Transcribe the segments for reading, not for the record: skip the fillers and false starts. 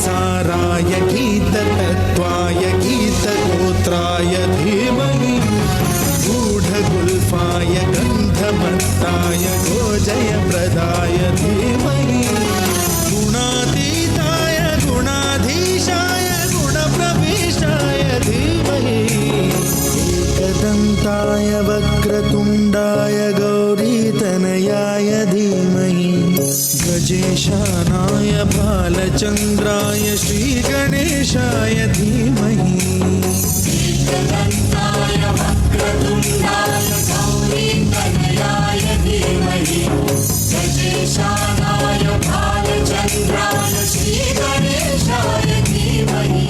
गीतसाराय गीततत्त्वाय गीतगोत्राय धीमहि गूढगुल्फाय गन्धमत्ताय गोजयप्रदाय धीमहि गुणातीताय गुणाधीशाय गुणप्रविष्टाय धीमहि एकदन्ताय वक्रतुण्डाय गौरीतनयाय धीमहि गजेशानाय बालचन्द्राय श्रीगणेशाय धीमहि एकदन्ताय वक्रतुण्डाय गौरीतनयाय धीमहि गजेशानाय बालचन्द्राय श्रीगणेशाय धीमहि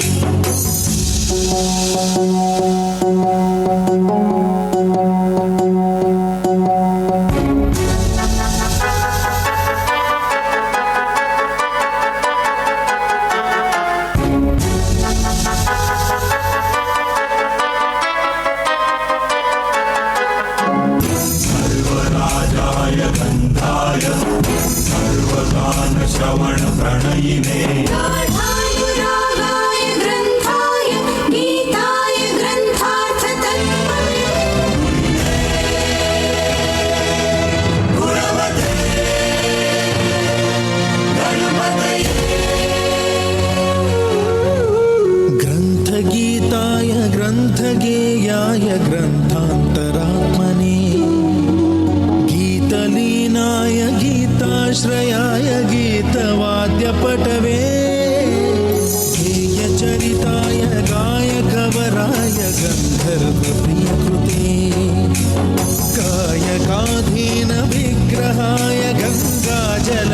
श्रवणप्रणयिने गाढाय रागाय ग्रन्थाय गीताय ग्रन्थार्थतत्त्वमे गुणवते गणपतये ग्रन्थगीताय ग्रन्थगेयाय ग्रन्थान्तरात्मने गीतलीनाय गीताश्रयाय गीतवाद्यपटवे गेयचरिताय गायकवराय गन्धर्वप्रियकृते गायकाधीनविग्रहाय गङ्गाजलप्रणयवते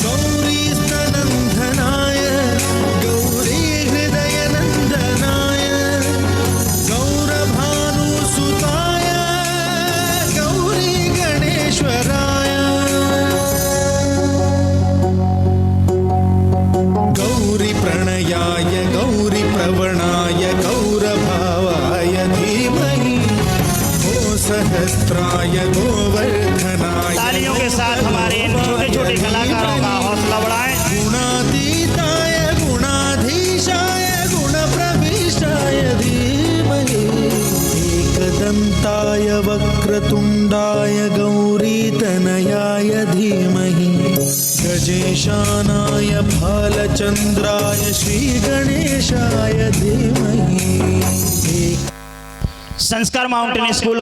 गौरीस्तनन्दनाय गौरीहृदयनन्दनाय गौरभानुसुताय गौरी गणेश्वराय गौरीप्रणयाय गौरीप्रवणाय गौरभावाय धीमहि गोसहस्राय गोवर्धनाय तालियों के साथ हमारे इन छोटे छोटे कलाकारों का हौसला बढ़ाएं। गुणातीताय गुणाधीशाय गुणप्रविष्टाय धीमहि एकदन्ताय वक्रतुण्डाय गौरीतनयाय धीमहि गजेशानाय भालचन्द्राय श्रीगणेशाय धीमहि। संस्कार माउंटेन स्कूल